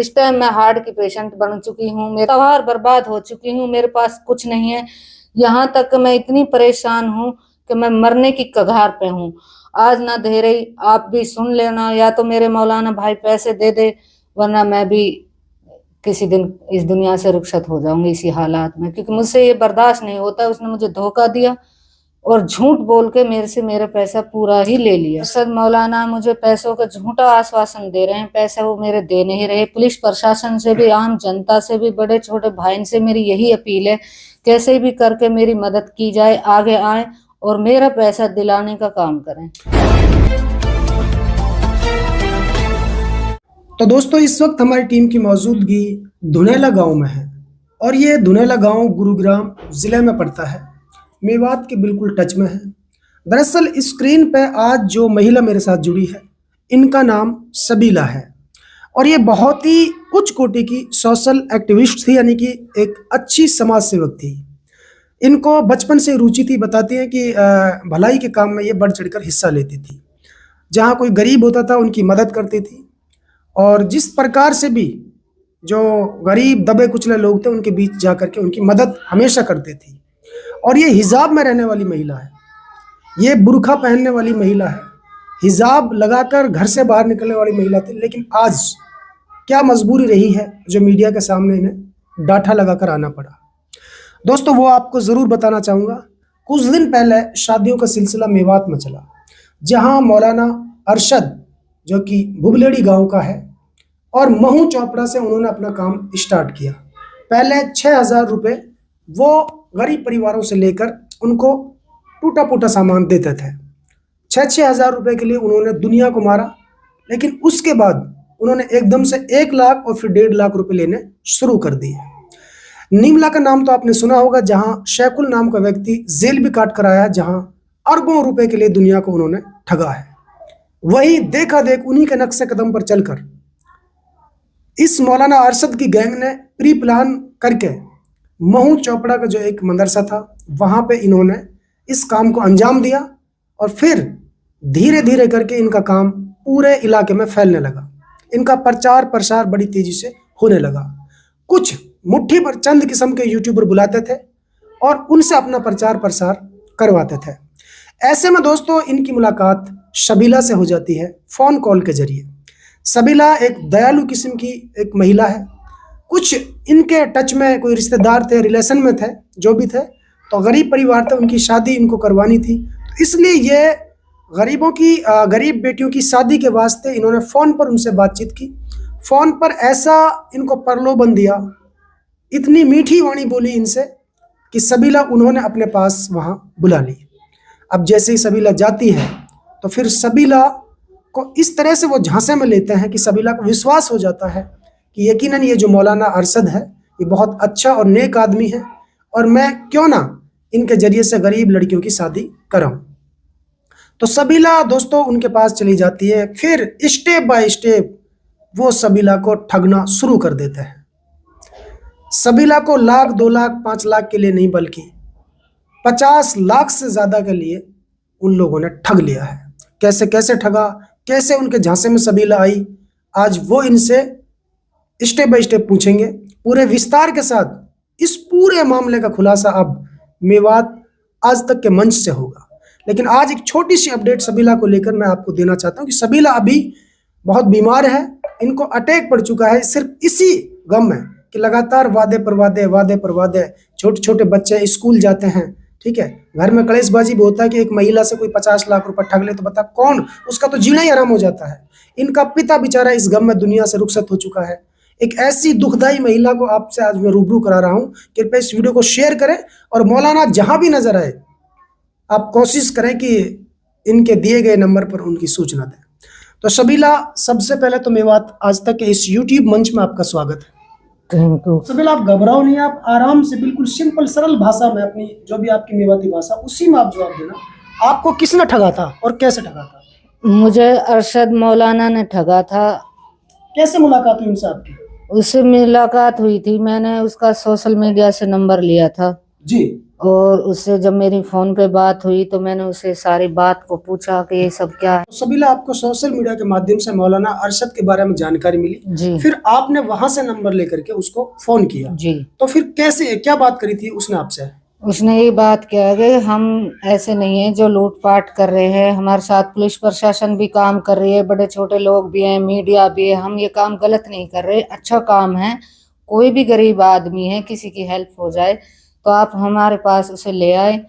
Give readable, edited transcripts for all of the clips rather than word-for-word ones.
इस टाइम मैं हार्ट की पेशेंट बन चुकी हूँ, मेरा व्यवहार बर्बाद हो चुकी हूँ, मेरे पास कुछ नहीं है। यहाँ तक मैं इतनी परेशान हूँ कि मैं मरने की कगार पे हूँ। आज ना दे रही, आप भी सुन लेना, या तो मेरे मौलाना भाई पैसे दे दे, वरना मैं भी किसी दिन इस दुनिया से रुखसत हो जाऊंगी इसी हालात में, क्योंकि मुझसे ये बर्दाश्त नहीं होता। उसने मुझे धोखा दिया और झूठ बोल के मेरे से मेरा पैसा पूरा ही ले लिया। अरशद मौलाना मुझे पैसों का झूठा आश्वासन दे रहे हैं, पैसे वो मेरे दे नहीं रहे। पुलिस प्रशासन से भी, आम जनता से भी, बड़े छोटे भाई से मेरी यही अपील है, कैसे भी करके मेरी मदद की जाए, आगे आए और मेरा पैसा दिलाने का काम करें। तो दोस्तों, इस वक्त हमारी टीम की मौजूदगी धुनेला गांव में है और ये धुनेला गांव गुरुग्राम ज़िले में पड़ता है, मेवात के बिल्कुल टच में है। दरअसल स्क्रीन पे आज जो महिला मेरे साथ जुड़ी है, इनका नाम सबीला है और ये बहुत ही उच्च कोटि की सोशल एक्टिविस्ट थी, यानी कि एक अच्छी समाज सेवक थी। इनको बचपन से रुचि थी, बताती हैं कि भलाई के काम में ये बढ़ चढ़कर हिस्सा लेती थी। जहाँ कोई गरीब होता था उनकी मदद करती थी और जिस प्रकार से भी जो गरीब दबे कुचले लोग थे उनके बीच जा कर के उनकी मदद हमेशा करती थी। और ये हिजाब में रहने वाली महिला है, ये बुर्खा पहनने वाली महिला है, हिजाब लगाकर घर से बाहर निकलने वाली महिला थी। लेकिन आज क्या मजबूरी रही है जो मीडिया के सामने इन्हें डांठा लगाकर आना पड़ा। दोस्तों, वो आपको ज़रूर बताना चाहूँगा। कुछ दिन पहले शादियों का सिलसिला मेवात में चला, जहाँ मौलाना अरशद जो कि भुबलेड़ी गांव का है और महू चोपड़ा से उन्होंने अपना काम स्टार्ट किया। पहले 6,000 रुपये वो गरीब परिवारों से लेकर उनको टूटा फूटा सामान देते थे। 6,000 रुपये के लिए उन्होंने दुनिया को मारा, लेकिन उसके बाद उन्होंने एकदम से 1 लाख और फिर 1.5 लाख रुपये लेने शुरू कर दिए। नीमला का नाम तो आपने सुना होगा, जहां शैकुल नाम का व्यक्ति जेल भी काट कर आया, जहां अरबों रुपए के लिए दुनिया को उन्होंने ठगा है। वही देखा देख उन्हीं के नक्शे कदम पर चलकर इस मौलाना अरशद की गैंग ने प्री प्लान करके महू चोपड़ा का जो एक मदरसा था वहां पे इन्होंने इस काम को अंजाम दिया और फिर धीरे धीरे करके इनका काम पूरे इलाके में फैलने लगा। इनका प्रचार प्रसार बड़ी तेजी से होने लगा। कुछ मुट्ठी पर चंद किस्म के यूट्यूबर बुलाते थे और उनसे अपना प्रचार प्रसार करवाते थे। ऐसे में दोस्तों, इनकी मुलाकात सबीला से हो जाती है फ़ोन कॉल के जरिए। सबीला एक दयालु किस्म की एक महिला है। कुछ इनके टच में कोई रिश्तेदार थे, रिलेशन में थे, जो भी थे, तो गरीब परिवार थे, उनकी शादी इनको करवानी थी। तो इसलिए ये गरीब बेटियों की शादी के वास्ते इन्होंने फ़ोन पर उनसे बातचीत की। फ़ोन पर ऐसा इनको प्रलोभन दिया, इतनी मीठी वाणी बोली इनसे कि सबीला उन्होंने अपने पास वहाँ बुला ली। अब जैसे ही सबीला जाती है तो फिर सबीला को इस तरह से वो झांसे में लेते हैं कि सबीला को विश्वास हो जाता है कि यकीनन ये जो मौलाना अरशद है ये बहुत अच्छा और नेक आदमी है और मैं क्यों ना इनके जरिए से गरीब लड़कियों की शादी कराऊं। तो सबीला दोस्तों उनके पास चली जाती है। फिर स्टेप बाय स्टेप वो सबीला को ठगना शुरू कर देते हैं। सबीला को 1 लाख, 2 लाख, 5 लाख के लिए नहीं बल्कि 50 लाख से ज़्यादा के लिए उन लोगों ने ठग लिया है। कैसे कैसे ठगा, कैसे उनके झांसे में सबीला आई, आज वो इनसे स्टेप बाय स्टेप पूछेंगे पूरे विस्तार के साथ। इस पूरे मामले का खुलासा अब मेवात आज तक के मंच से होगा। लेकिन आज एक छोटी सी अपडेट सबीला को लेकर मैं आपको देना चाहता हूं कि सबीला अभी बहुत बीमार है, इनको अटैक पड़ चुका है सिर्फ इसी गम में कि लगातार वादे पर वादे। छोटे छोटे बच्चे स्कूल जाते हैं, ठीक है, घर में कलेशबाजी भी होता है कि एक महिला से कोई 50 लाख रुपए ठग ले तो बता कौन, उसका तो जीना ही हराम हो जाता है। इनका पिता बेचारा इस गम में दुनिया से रुखसत हो चुका है। एक ऐसी दुखदाई महिला को आपसे आज मैं रूबरू करा रहा हूं। कृपया इस वीडियो को शेयर करें और मौलाना जहां भी नजर आए आप कोशिश करें कि इनके दिए गए नंबर पर उनकी सूचना दें। तो सबीला, सबसे पहले तो मेवात आज तक के इस यूट्यूब मंच में आपका स्वागत है। Thank you. सबीला, आप घबराओ नहीं, आप आराम से बिल्कुल सिंपल सरल भाषा में अपनी जो भी आपकी मेवाती भाषा उसी में आप जवाब देना। आपको किसने ठगा था और कैसे ठगा था? मुझे अरशद मौलाना ने ठगा था। कैसे मुलाकात हुई उनसे आपकी? उससे मुलाकात हुई थी, मैंने उसका सोशल मीडिया से नंबर लिया था जी। और उससे जब मेरी फोन पे बात हुई तो मैंने उसे सारी बात को पूछा कि ये सब क्या है। सबीला, आपको सोशल मीडिया के माध्यम से मौलाना अरशद के बारे में जानकारी मिली, जी फिर आपने वहां से नंबर लेकर के उसको फोन किया, जी। तो फिर कैसे, क्या बात करी थी उसने आपसे? उसने ये बात किया कि हम ऐसे नहीं है जो लूटपाट कर रहे हैं, हमारे साथ पुलिस प्रशासन भी काम कर रही है, बड़े छोटे लोग भी हैं, मीडिया भी है, हम ये काम गलत नहीं कर रहे, अच्छा काम है। कोई भी गरीब आदमी है, किसी की हेल्प हो जाए तो आप हमारे पास उसे ले आए।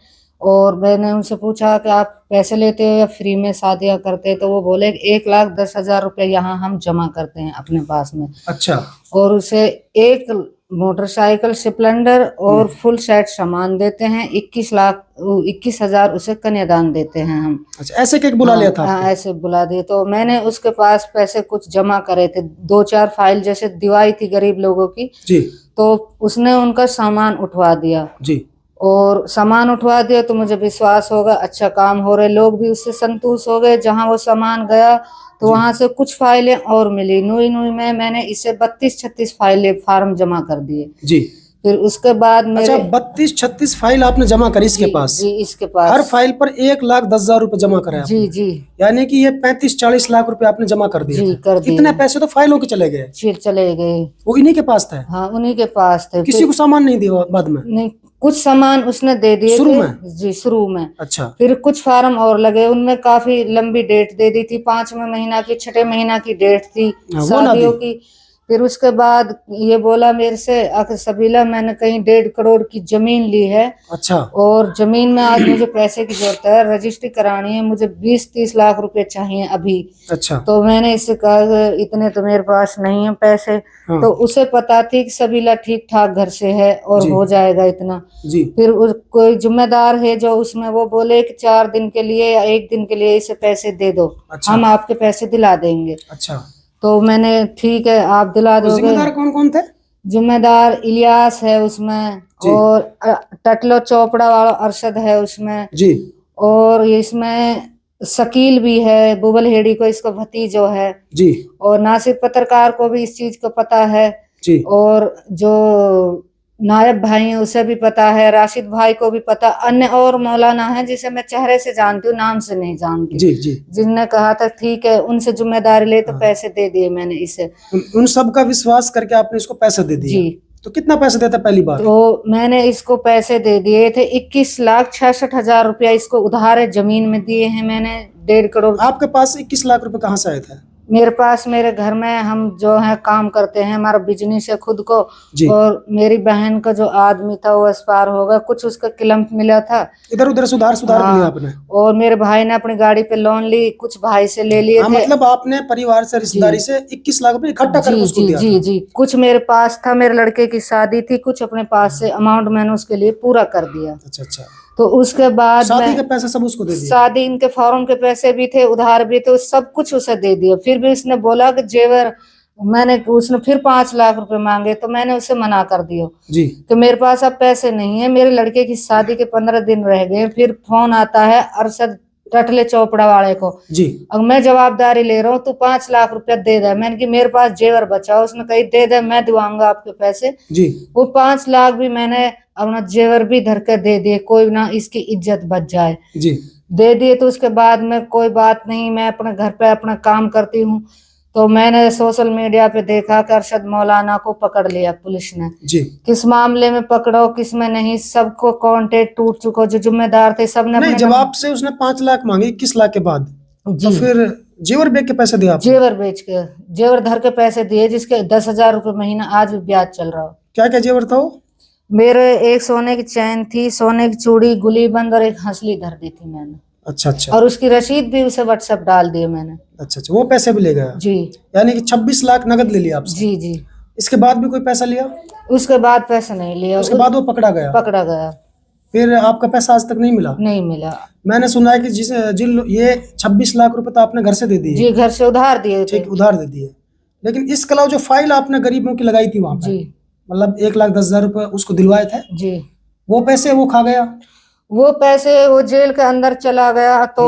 और मैंने उनसे पूछा कि आप पैसे लेते हो या फ्री में शादियां करते हैं, तो वो बोले 1,10,000 रुपये यहाँ हम जमा करते हैं अपने पास में। अच्छा। और उसे एक मोटरसाइकिल स्प्लेंडर और फुल सेट सामान देते हैं, 21,00,000 उसे कन्यादान देते हैं हम। अच्छा, ऐसे केक बुला लिया था हाँ, आपको? ऐसे बुला दिए। तो मैंने उसके पास पैसे कुछ जमा करे थे, 2-4 फाइल जैसे दिवाई थी गरीब लोगों की, जी तो उसने उनका सामान उठवा दिया। जी और सामान उठवा दिया तो मुझे विश्वास होगा अच्छा काम हो रहे, लोग भी उससे संतुष्ट हो गए। जहां वो सामान गया तो जी। वहां से कुछ फाइलें और मिली, नूई नूई में मैंने इसे 32-36 फाइलें फार्म जमा कर दिए। जी। फिर उसके बाद अच्छा, मेरे 32-36 फाइल आपने जमा करी इसके जी पास? जी, इसके पास हर फाइल पर 1,10,000 रुपए जमा कराया जी आपने? जी यानी कि ये 35-40 लाख रुपए आपने जमा कर दिए जी थे। कर दिए। इतने पैसे तो फाइलों के चले गए, फिर चले गए। वो इन्हीं के पास था? हाँ, उन्हीं के पास थे। किसी फिर को सामान नहीं दिया बाद में? नहीं, कुछ सामान उसने दे दिए शुरू थे में? जी, शुरू में। अच्छा। फिर कुछ फार्म और लगे, उनमें काफी लंबी डेट दे दी थी, 5वें महीना की 6ठे महीना की डेट थी हाँ, वो ना शादियों दी? की। फिर उसके बाद ये बोला मेरे से, आखिर सबीला मैंने कहीं 1.5 करोड़ की जमीन ली है अच्छा। और जमीन में आज मुझे पैसे की जरूरत है, रजिस्ट्री करानी है, मुझे 20-30 लाख रुपए चाहिए अभी। अच्छा। तो मैंने इससे कहा कि इतने तो मेरे पास नहीं है पैसे। हाँ। तो उसे पता थी कि सबीला ठीक ठाक घर से है और जी। हो जाएगा इतना। जी। फिर कोई जिम्मेदार है जो उसमें, वो बोले कि 4 दिन के लिए या 1 दिन के लिए इसे पैसे दे दो, अच्छा। हम आपके पैसे दिला देंगे। अच्छा, तो मैंने ठीक है आप दिला तो दोगे। जिम्मेदार कौन कौन थे? जिम्मेदार इलियास है उसमें, जी। और टटलो चोपड़ा वाला अरशद है उसमें, जी। और इसमें शकील भी है, बुबल हेड़ी को इसका भतीजो है, जी। और नासिर पत्रकार को भी इस चीज को पता है, जी। और जो नायब भाई है उसे भी पता है, राशिद भाई को भी पता, अन्य और मौलाना है जिसे मैं चेहरे से जानती हूँ, नाम से नहीं जानती, जी। जी। जिनने कहा था ठीक है उनसे जिम्मेदारी ले, तो हाँ। पैसे दे दिए मैंने इसे। उन सब का विश्वास करके आपने इसको पैसे दे दिए? जी। तो कितना पैसे देता पहली बार? तो मैंने इसको पैसे दे दिए थे 21,66,000 रुपया इसको उधार जमीन में दिए हैं मैंने, 1.5 करोड़। आपके पास 21 लाख रुपए कहाँ से आए थे? मेरे पास मेरे घर में हम जो है काम करते हैं, हमारा बिजनेस है खुद को, जी। और मेरी बहन का जो आदमी था वो एक्सपायर हो गया, कुछ उसका क्लम्प मिला था, इधर उधर सुधार हाँ, लिया आपने? और मेरे भाई ने अपनी गाड़ी पे लोन ली, कुछ भाई से ले लिए हाँ, थे। मतलब आपने परिवार से, रिश्तेदारी से 21 लाख रुपए इकट्ठा करके जी उसको जी दिया जी था? जी, कुछ मेरे पास था, मेरे लड़के की शादी थी, कुछ अपने पास से अमाउंट मैंने उसके लिए पूरा कर दिया। अच्छा अच्छा। तो उसके बाद शादी के पैसे सब उसको दे दिए? शादी, इनके फॉर्म के पैसे भी थे, उधार भी थे, सब कुछ उसे दे दिया। फिर भी उसने बोला कि जेवर, उसने फिर 5 लाख रुपए मांगे, तो मैंने उसे मना कर दिया जी। कि मेरे पास अब पैसे नहीं है, मेरे लड़के की शादी के 15 दिन रह गए। फिर फोन आता है अरशद टटले चोपड़ा वाले को, जी। अब मैं जवाबदारी ले रहा हूँ, तू 5 लाख रुपया दे दे। मैंने कि मेरे पास जेवर बचा, उसने कही दे दे, मैं दिवाऊंगा आपके पैसे। जी। वो 5 लाख भी मैंने अपना जेवर भी धर कर दे दिए, कोई ना इसकी इज्जत बच जाए, जी। दे दिए। तो उसके बाद में कोई बात नहीं, मैं अपने घर पे अपना काम करती हूँ, तो मैंने सोशल मीडिया पे देखा कि अरशद मौलाना को पकड़ लिया पुलिस ने। जी। किस मामले में पकड़ो किस में नहीं, सबको कॉन्टेक्ट टूट चुका, जो जिम्मेदार थे सबने नहीं, अपने जब आपसे उसने 5 लाख मांगे 21 लाख के बाद, तो जी, फिर जेवर बेच के पैसे दिए आपने? जेवर बेच के, जेवर धर के पैसे दिए, जिसके 10,000 रुपये महीना आज भी ब्याज चल रहा हो। क्या क्या जेवर था वो? मेरे एक सोने की चैन थी, सोने की चूड़ी, गुलीबंद और एक हंसली धर दी थी मैंने। अच्छा अच्छा। और उसकी रसीद भी उसे व्हाट्सएप डाल दिए मैंने। अच्छा अच्छा, वो पैसे भी ले गया? जी। यानी कि 26 लाख नगद ले लिया आपसे? जी जी। इसके बाद भी कोई पैसा लिया? उसके बाद पैसा नहीं लिया। उसके बाद वो पकड़ा गया? पकड़ा गया। फिर आपका पैसा आज तक नहीं मिला? नहीं मिला। मैंने सुना है कि ये 26 लाख रुपए तो आपने घर से दे दिए? जी, घर से उधार दिए थे। ठीक, उधार दे दिए। लेकिन इसके अलावा जो फाइल आपने गरीबों की लगाई थी वहां पे, जी, मतलब 1,10,000 रुपए उसको दिलवाए थे, जी, वो पैसे वो खा गया? वो पैसे वो जेल के अंदर चला गया तो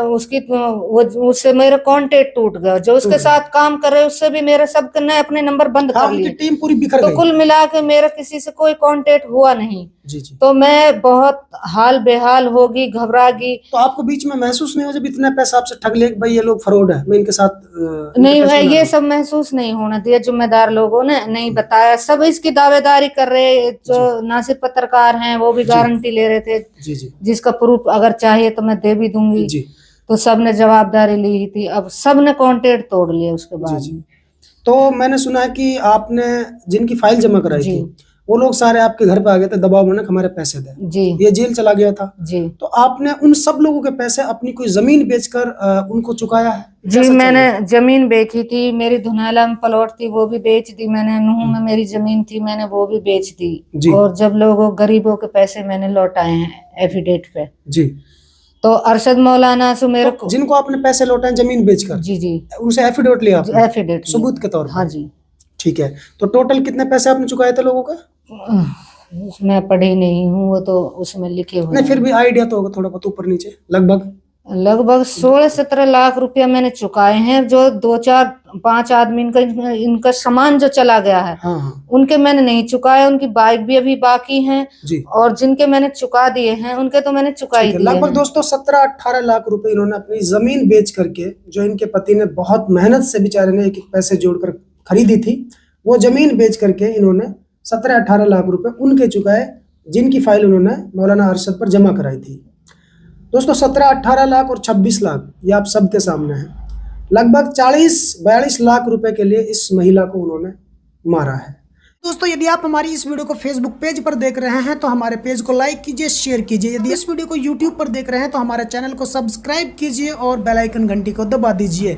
उसकी वो उससे मेरा कांटेक्ट टूट गया। जो उसके साथ काम कर रहे उससे भी मेरे सब ने अपने नंबर बंद हाँ, कर उनकी लिए। टीम पूरी बिखर तो गई। कुल मिला के मेरा किसी से कोई कांटेक्ट हुआ नहीं। जी जी। तो मैं बहुत हाल बेहाल होगी, घबरा गई। तो आपको बीच में महसूस नहीं हो जब इतना पैसा आपसे ठग ले, भाई ये लोग फ्रॉड है, मैं इनके साथ नहीं है, ये सब महसूस नहीं होना दिया। जिम्मेदार लोगों ने नहीं बताया, सब इसकी दावेदारी कर रहे। जो नासिर पत्रकार हैं वो भी गारंटी ले रहे थे जी जी, जिसका प्रूफ अगर चाहिए तो मैं दे भी दूंगी जी। तो सबने जवाबदारी ली थी। अब सबने कांटेक्ट तोड़ लिया उसके बाद। जी। तो मैंने सुना है कि आपने जिनकी फाइल जमा कराई जी। थी वो लोग सारे आपके घर पे आ गए थे दबाव में, हमारे पैसे दे। जी ये जेल चला गया था। जी। तो आपने उन सब लोगों के पैसे अपनी कोई जमीन बेचकर उनको चुकाया है? जी, मैंने जमीन बेची थी। मेरी धुनाला में प्लॉट थी वो भी बेच दी मैंने। नूह में मेरी जमीन थी मैंने वो भी बेच दी। और जब लोगों गरीबों के पैसे मैंने लौटाए हैं एफिडेविट पे। जी। तो अरशद मौलाना से मेरे को जिनको आपने पैसे लौटाए जमीन बेचकर, जी जी, उनसे एफिडेविट लिया आपने? एफिडेविट सबूत के तौर पर? हाँ जी। ठीक है। तो टोटल कितने पैसे आपने चुकाए थे लोगों का? मैं पढ़ी नहीं हूँ, वो तो उसमें लिखे हुए। नहीं, फिर भी आइडिया तो होगा थोड़ा बहुत ऊपर नीचे, लगभग 16-17 लाख रुपया मैंने चुकाए हैं। जो 2-4-5 आदमी इनका सामान जो चला गया है हाँ। उनके मैंने नहीं चुकाया। उनकी बाइक भी अभी बाकी हैं जी। और जिनके मैंने चुका दिए हैं उनके तो मैंने चुकाई दिए। लगभग दोस्तों 17-18 लाख रुपए इन्होंने अपनी जमीन बेच करके, जो इनके पति ने बहुत मेहनत से बेचारे ने एक एक पैसे जोड़कर खरीदी थी, वो जमीन बेच करके इन्होंने 17-18 लाख रुपए उनके चुकाए जिनकी फाइल उन्होंने मौलाना अरशद पर जमा कराई थी। दोस्तों 17-18 लाख और 26 लाख ये आप सबके सामने है। लगभग 40-42 लाख रुपए के लिए इस महिला को उन्होंने मारा है। दोस्तों यदि आप हमारी इस वीडियो को फेसबुक पेज पर देख रहे हैं तो हमारे पेज को लाइक कीजिए, शेयर कीजिए। यदि इस वीडियो को यूट्यूब पर देख रहे हैं तो हमारे चैनल को सब्सक्राइब कीजिए और बेल आइकन घंटी को दबा दीजिए।